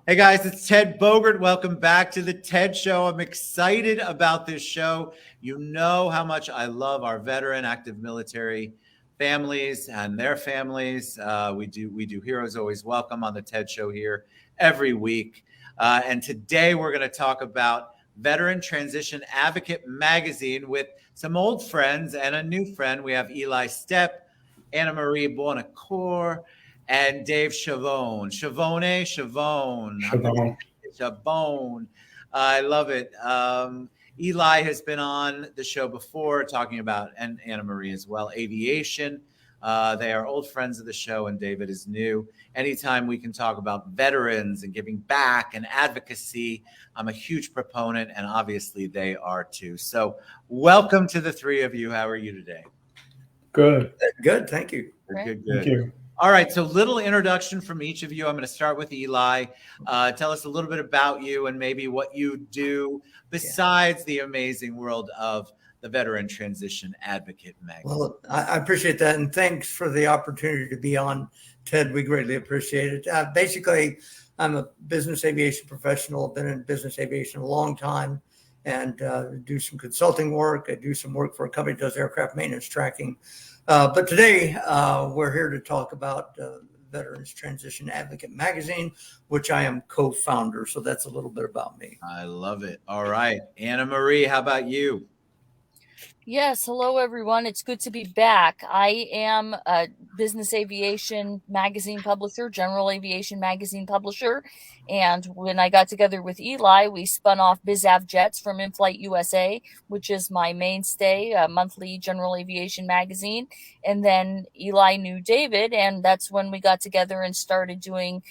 Hey guys, it's Ted Bogert. Welcome back to the TED Show. I'm excited about this show. You know how much I love our veteran active military families and their families. We do Heroes Always Welcome on the TED Show here every week. And today we're going to talk about Veteran Transition Advocate Magazine with some old friends and a new friend. We have Eli Stepp, Annemarie Buonocore, and Dave Schiavone. Schiavone. I'm going to Schiavone. Schiavone. I love it. Eli has been on the show before talking about, and Annemarie as well, aviation. They are old friends of the show, and David is new. Anytime we can talk about veterans and giving back and advocacy, I'm a huge proponent, and obviously they are too. So, welcome to the three of you. How are you today? Good. Good, thank you. Good. Thank you. All right, so little introduction from each of you. I'm going to start with Eli. Tell us a little bit about you and maybe what you do besides the amazing world of the Veteran Transition Advocate magazine. Well, I appreciate that, and thanks for the opportunity to be on, Ted. We greatly appreciate it. Basically, I'm a business aviation professional. I've been in business aviation a long time and do some consulting work. I do some work for a company that does aircraft maintenance tracking. But today, we're here to talk about Veterans Transition Advocate magazine, which I am co-founder. So that's a little bit about me. I love it. All right. Annemarie, how about you? Yes, hello everyone. It's good to be back. I am a business aviation magazine publisher, general aviation magazine publisher. And when I got together with Eli, we spun off BizAv Jets from In-Flight USA, which is my mainstay, a monthly general aviation magazine. And then Eli knew David, and that's when we got together and started doing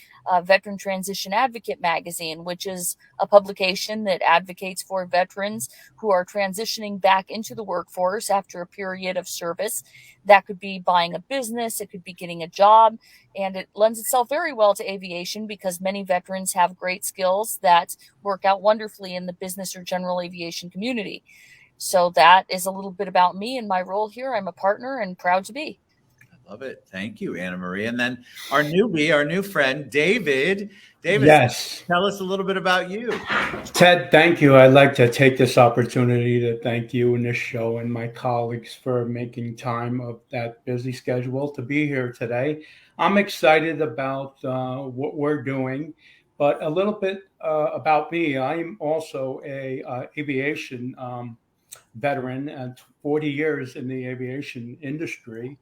Veteran Transition Advocate magazine, which is a publication that advocates for veterans who are transitioning back into the workforce after a period of service. That could be buying a business, it could be getting a job, and it lends itself very well to aviation because many veterans have great skills that work out wonderfully in the business or general aviation community. So that is a little bit about me and my role here. I'm a partner and proud to be. Love it. Thank you, Annemarie. And then our newbie, our new friend, David. David, Yes. Tell us a little bit about you. Ted, thank you. I'd like to take this opportunity to thank you and this show and my colleagues for making time of that busy schedule to be here today. I'm excited about what we're doing, but a little bit about me. I'm also a aviation veteran and 40 years in the aviation industry.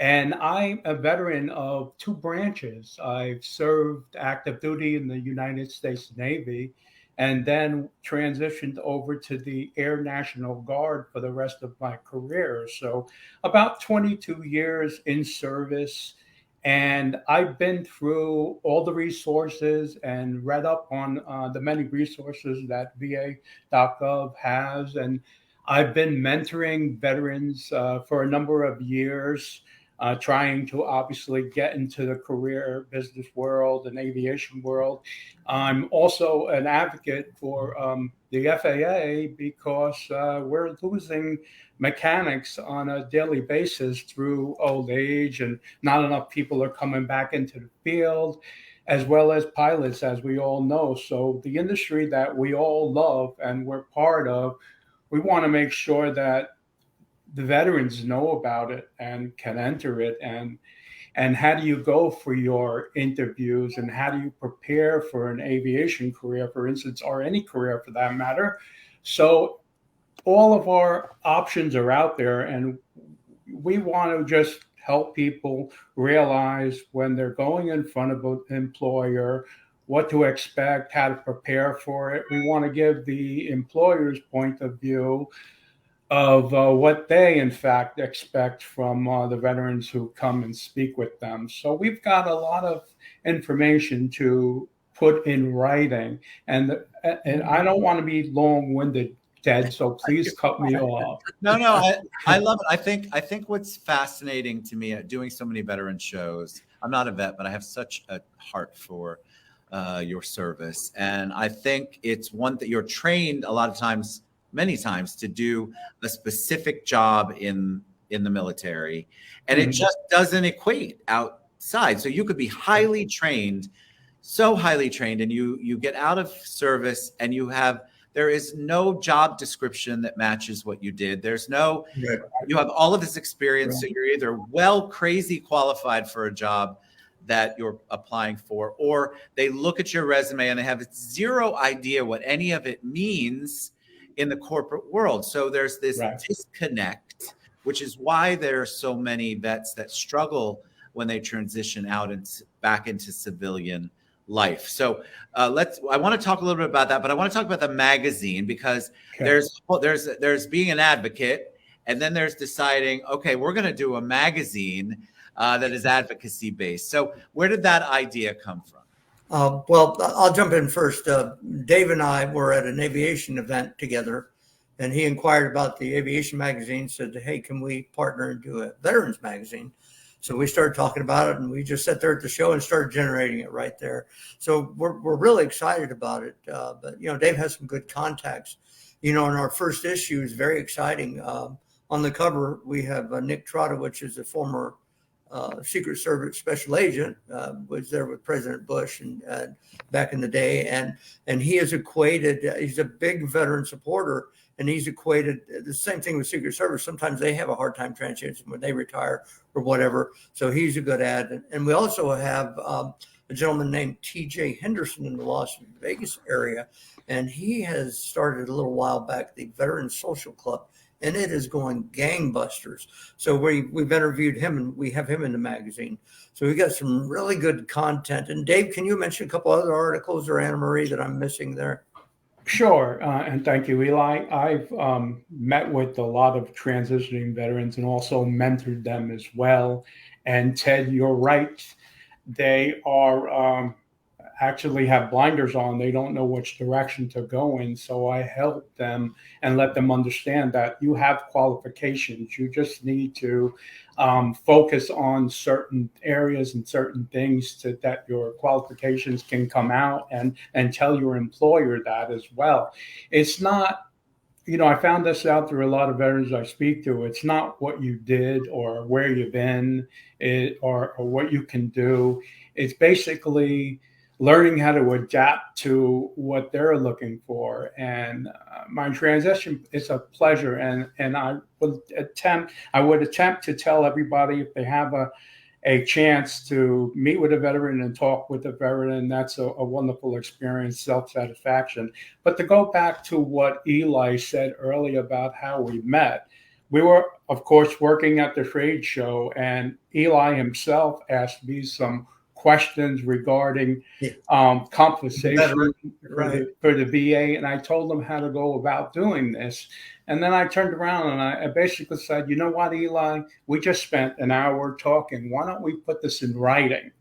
And I'm a veteran of two branches. I've served active duty in the United States Navy and then transitioned over to the Air National Guard for the rest of my career. So, about 22 years in service. And I've been through all the resources and read up on the many resources that VA.gov has. And I've been mentoring veterans for a number of years trying to obviously get into the career business world and aviation world. I'm also an advocate for the FAA because we're losing mechanics on a daily basis through old age, and not enough people are coming back into the field, as well as pilots, as we all know. So the industry that we all love and we're part of, we want to make sure that the veterans know about it and can enter it, and how do you go for your interviews, and how do you prepare for an aviation career, for instance, or any career for that matter. So all of our options are out there, and we want to just help people realize when they're going in front of an employer what to expect, how to prepare for it. We want to give the employer's point of view of what they, in fact, expect from the veterans who come and speak with them. So we've got a lot of information to put in writing. And I don't want to be long-winded, Ted, so please cut me off. No, I love it. I think what's fascinating to me at doing so many veteran shows, I'm not a vet, but I have such a heart for your service. And I think it's one that you're trained a lot of times, many times, to do a specific job in the military, and it just doesn't equate outside. So you could be highly trained so highly trained, and you get out of service, and there is no job description that matches what you did. There's no, Right. you have all of this experience, so you're either crazy qualified for a job that you're applying for, or they look at your resume and they have zero idea what any of it means in the corporate world. So there's this disconnect, which is why there are so many vets that struggle when they transition out and back into civilian life. So I want to talk a little bit about that, but I want to talk about the magazine, because there's being an advocate, and then there's deciding, okay, we're going to do a magazine that is advocacy based. So where did that idea come from? Well, I'll jump in first. Dave and I were at an aviation event together, and he inquired about the aviation magazine, said, hey, can we partner and do a veterans magazine? So we started talking about it, and we just sat there at the show and started generating it right there. So we're really excited about it. But, Dave has some good contacts. In our first issue is very exciting. On the cover, we have Nick Trotta, which is a former Secret Service special agent, was there with President Bush and back in the day. And he is equated, he's a big veteran supporter, and he's equated the same thing with Secret Service. Sometimes they have a hard time transitioning when they retire or whatever. So he's a good ad. And we also have a gentleman named TJ Henderson in the Las Vegas area. And he has started a little while back the Veteran Social Club, and it is going gangbusters. So we've interviewed him, and we have him in the magazine. So we got some really good content. And Dave, can you mention a couple other articles, or Annamarie, that I'm missing there? Sure, and thank you, Eli. I've met with a lot of transitioning veterans and also mentored them as well. And Ted, you're right. They are actually have blinders on. They don't know which direction to go in. So I help them and let them understand that you have qualifications. You just need to focus on certain areas and certain things that your qualifications can come out, and tell your employer that as well. It's not, I found this out through a lot of veterans I speak to. It's not what you did or where you've been or what you can do. It's basically learning how to adapt to what they're looking for. And my transition is a pleasure. And I would attempt to tell everybody, if they have a chance to meet with a veteran and talk with a veteran, that's a wonderful experience, self-satisfaction. But to go back to what Eli said earlier about how we met, we were, of course, working at the trade show, and Eli himself asked me some questions regarding compensation for the VA, and I told them how to go about doing this. And then I turned around and I basically said, you know what, Eli, we just spent an hour talking. Why don't we put this in writing?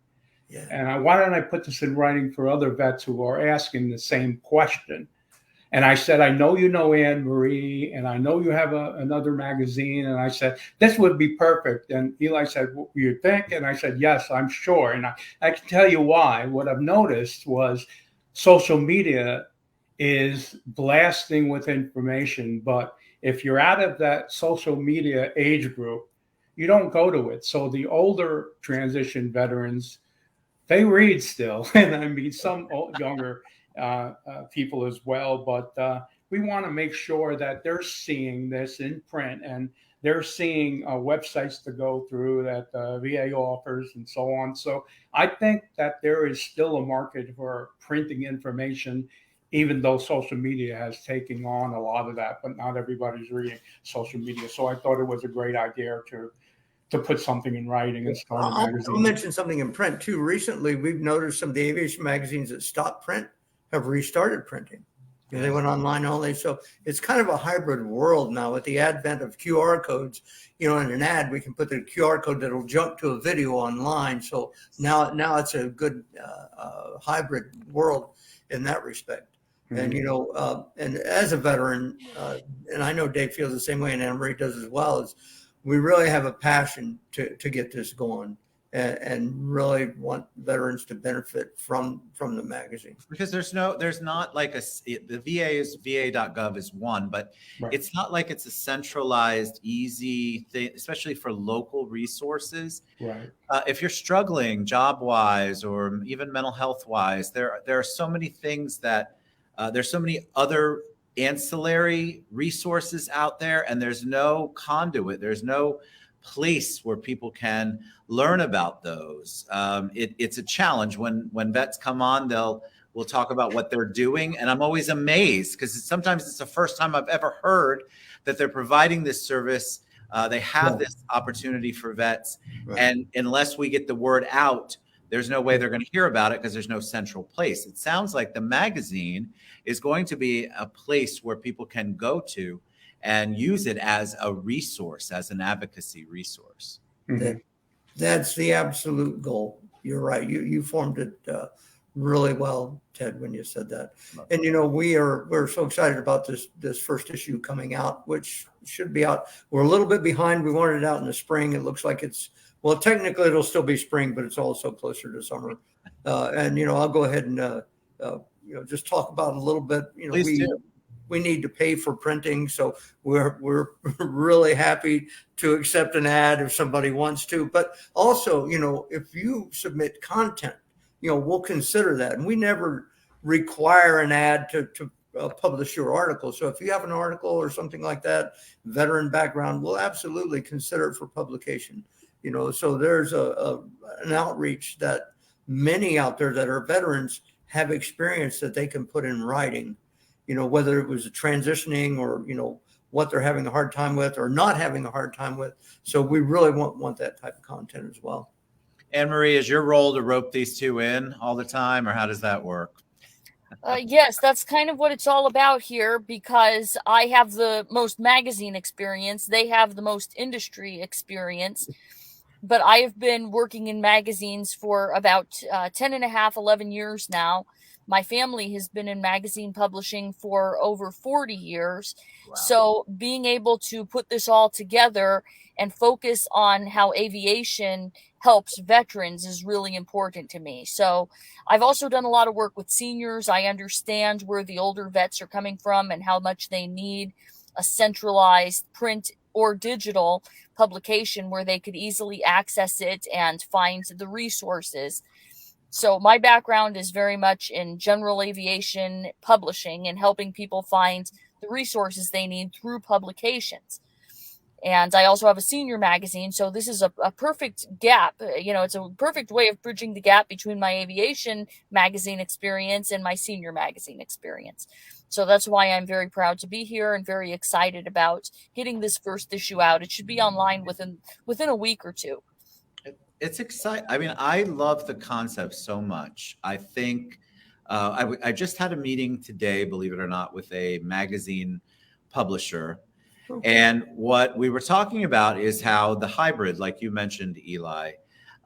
Yeah. And why don't I put this in writing for other vets who are asking the same question? And I said, I know you know Annemarie, and I know you have another magazine. And I said, this would be perfect. And Eli said, what do you think? And I said, yes, I'm sure. And I can tell you why. What I've noticed was social media is blasting with information. But if you're out of that social media age group, you don't go to it. So the older transition veterans, they read still. And I mean, some younger people as well, but we want to make sure that they're seeing this in print, and they're seeing websites to go through that VA offers and so on. So I think that there is still a market for printing information, even though social media has taken on a lot of that, but not everybody's reading social media. So I thought it was a great idea to put something in writing and start a magazine. I'll mention something in print too. Recently, we've noticed some of the aviation magazines that stopped print have restarted printing. They went online only. So it's kind of a hybrid world now with the advent of QR codes. In an ad, we can put the QR code that'll jump to a video online. So now it's a good hybrid world in that respect. Mm-hmm. And as a veteran, and I know Dave feels the same way, and Annemarie does as well, is we really have a passion to get this going. and really want veterans to benefit from the magazine. Because there's not like the va.gov is one, but Right. it's not like it's a centralized, easy thing, especially for local resources. Right. If you're struggling job wise or even mental health wise, there are so many things that there's so many other ancillary resources out there, and there's no conduit. There's no place where people can learn about those. It's a challenge when vets come on. We'll talk about what they're doing, and I'm always amazed because sometimes it's the first time I've ever heard that they're providing this service. They have this opportunity for vets, and unless we get the word out, there's no way they're going to hear about it because there's no central place. It sounds like the magazine is going to be a place where people can go to and use it as a resource, as an advocacy resource. Mm-hmm. That's the absolute goal. You're right. You formed it really well, Ted, when you said that. And we're so excited about this first issue coming out, which should be out. We're a little bit behind. We wanted it out in the spring. It looks like technically it'll still be spring, but it's also closer to summer. And I'll go ahead and just talk about it a little bit. We need to pay for printing, so we're really happy to accept an ad if somebody wants to. But also, if you submit content, we'll consider that, and we never require an ad to publish your article. So if you have an article or something like that, veteran background, we'll absolutely consider it for publication. So there's an outreach that many out there that are veterans have experience that they can put in writing. Whether it was a transitioning or, what they're having a hard time with or not having a hard time with. So we really want that type of content as well. Annemarie, is your role to rope these two in all the time, or how does that work? Yes, that's kind of what it's all about here, because I have the most magazine experience. They have the most industry experience. But I have been working in magazines for about 10 and a half, 11 years now. My family has been in magazine publishing for over 40 years. Wow. So being able to put this all together and focus on how aviation helps veterans is really important to me. So I've also done a lot of work with seniors. I understand where the older vets are coming from and how much they need a centralized print or digital publication where they could easily access it and find the resources. So my background is very much in general aviation publishing and helping people find the resources they need through publications. And I also have a senior magazine. So this is a perfect gap. It's a perfect way of bridging the gap between my aviation magazine experience and my senior magazine experience. So that's why I'm very proud to be here and very excited about getting this first issue out. It should be online within a week or two. It's exciting. I mean, I love the concept so much. I think I just had a meeting today, believe it or not, with a magazine publisher. And what we were talking about is how the hybrid, like you mentioned, Eli,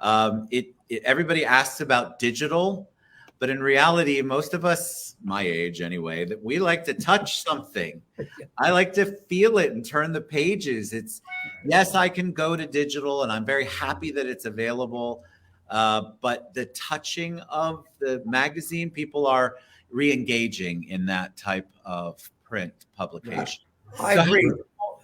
everybody asks about digital, but in reality, most of us, my age anyway, that we like to touch something. I like to feel it and turn the pages. Yes, I can go to digital, and I'm very happy that it's available. But the touching of the magazine, people are re-engaging in that type of print publication. I agree.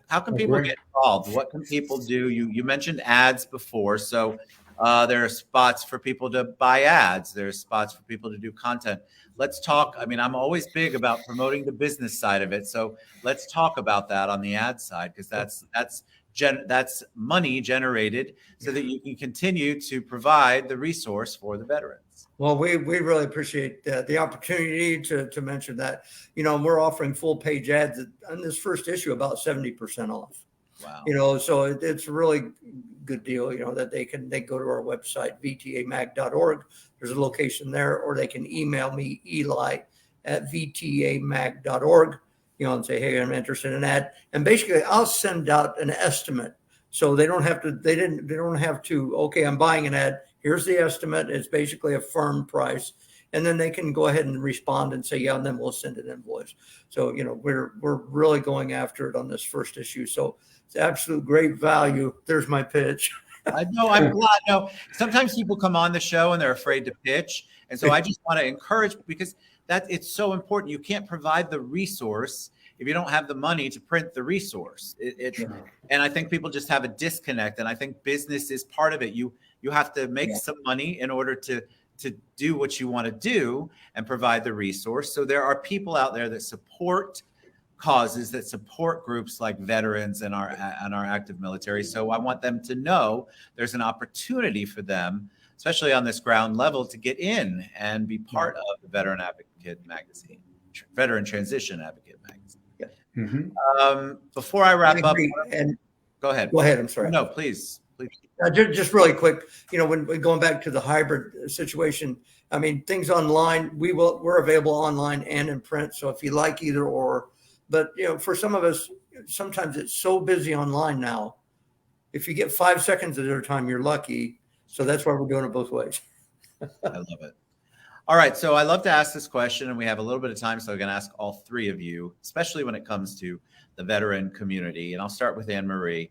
How can people get involved? What can people do? You mentioned ads before. So there are spots for people to buy ads. There's spots for people to do content. Let's talk. I mean, I'm always big about promoting the business side of it. So let's talk about that on the ad side, because that's money generated so that you can continue to provide the resource for the veterans. Well, we really appreciate the opportunity to mention that. We're offering full page ads on this first issue about 70% off. Wow. So it's a really good deal, that they go to our website, vtamag.org. There's a location there, or they can email me, Eli, at vtamag.org, and say, hey, I'm interested in that. And basically I'll send out an estimate. So they don't have to, okay, I'm buying an ad. Here's the estimate. It's basically a firm price. And then they can go ahead and respond and say, yeah, and then we'll send an invoice. So, we're really going after it on this first issue. So it's absolute great value. There's my pitch. I know. I'm glad. No, sometimes people come on the show and they're afraid to pitch. And so I just want to encourage, because it's so important. You can't provide the resource if you don't have the money to print the resource. And I think people just have a disconnect. And I think business is part of it. You have to make some money in order to do what you want to do and provide the resource. So there are people out there that support causes, that support groups like veterans and our active military. So I want them to know there's an opportunity for them, especially on this ground level, to get in and be part of the Veteran Advocate Magazine, Veteran Transition Advocate Magazine. Before I wrap up, and go ahead. Go ahead. I'm sorry. No, please. Just really quick, when we're going back to the hybrid situation, I mean, things online, we're available online and in print. So if you like either or, but for some of us, sometimes it's so busy online now. If you get 5 seconds at a time, you're lucky. So that's why we're doing it both ways. I love it. All right. So I love to ask this question, and we have a little bit of time. So I'm going to ask all three of you, especially when it comes to the veteran community. And I'll start with Annemarie.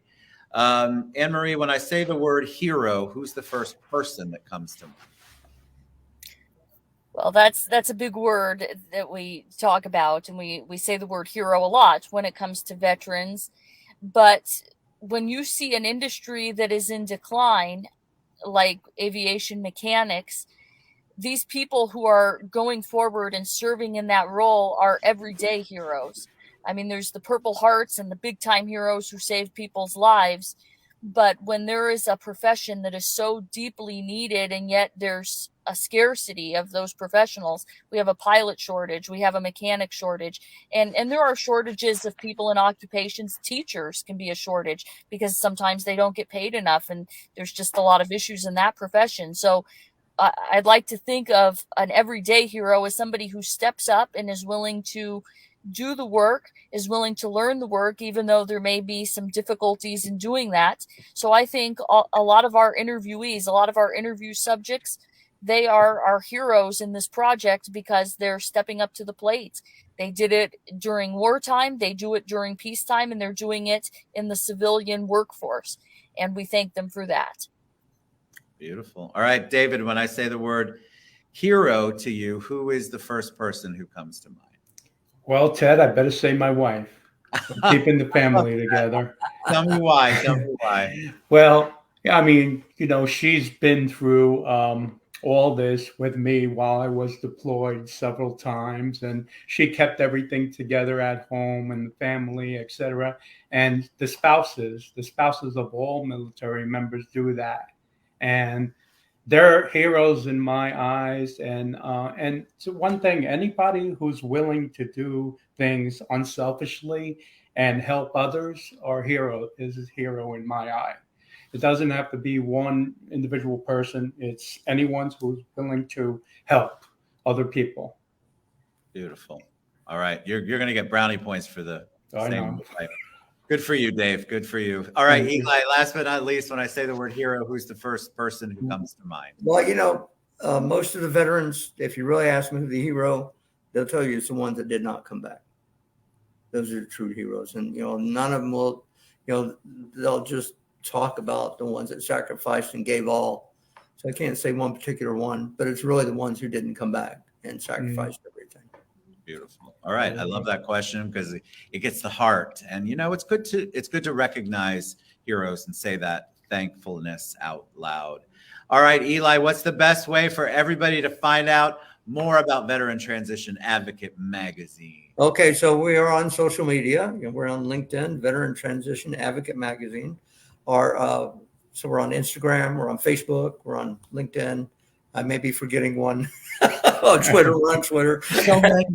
Annemarie, when I say the word hero, who's the first person that comes to mind? Well, that's a big word that we talk about, and we say the word hero a lot when it comes to veterans. But when you see an industry that is in decline, like aviation mechanics, these people who are going forward and serving in that role are everyday heroes. I mean, there's the Purple Hearts and the big time heroes who save people's lives. But when there is a profession that is so deeply needed, and yet there's a scarcity of those professionals, we have a pilot shortage, we have a mechanic shortage, and there are shortages of people in occupations. Teachers can be a shortage because sometimes they don't get paid enough, and there's just a lot of issues in that profession. So I'd like to think of an everyday hero as somebody who steps up and is willing to do the work, is willing to learn the work, even though there may be some difficulties in doing that. So I think a lot of our interviewees, a lot of our interview subjects, they are our heroes in this project because they're stepping up to the plate. They did it during wartime, they do it during peacetime, and they're doing it in the civilian workforce. And we thank them for that. Beautiful. All right, David, when I say the word hero to you, who is the first person who comes to mind? Well, Ted, I better say my wife. I'm keeping the family together. Tell me why. Tell me why. Well, I mean, she's been through all this with me while I was deployed several times, and she kept everything together at home and the family, etc. And the spouses of all military members do that, and they're heroes in my eyes. And so one thing, anybody who's willing to do things unselfishly and help others is a hero in my eye. It doesn't have to be one individual person. It's anyone who's willing to help other people. Beautiful. All right. You're going to get brownie points for the I same. know. Good for you, Dave. Good for you. All right, Eli, last but not least, when I say the word hero, who's the first person who comes to mind? Well, most of the veterans, if you really ask them who the hero, they'll tell you it's the ones that did not come back. Those are the true heroes. And, none of them will, they'll just talk about the ones that sacrificed and gave all. So I can't say one particular one, but it's really the ones who didn't come back and sacrificed everything. Beautiful. All right. I love that question because it gets the heart. And, it's good to recognize heroes and say that thankfulness out loud. All right, Eli, what's the best way for everybody to find out more about Veteran Transition Advocate Magazine? Okay, so we are on social media. We're on LinkedIn, Veteran Transition Advocate Magazine. So we're on Instagram, we're on Facebook, we're on LinkedIn. I may be forgetting one. On Twitter, we're on Twitter. So many.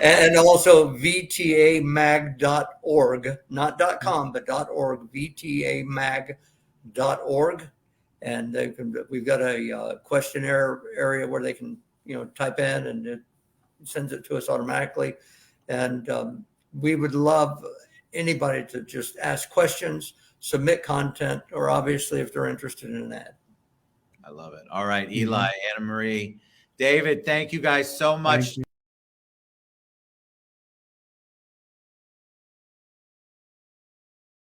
And also vtamag.org, not .com, but .org, vtamag.org. And we've got a questionnaire area where they can, type in, and it sends it to us automatically. And we would love anybody to just ask questions, submit content, or obviously if they're interested in an ad. I love it. All right, Eli, Annemarie, David, thank you guys so much.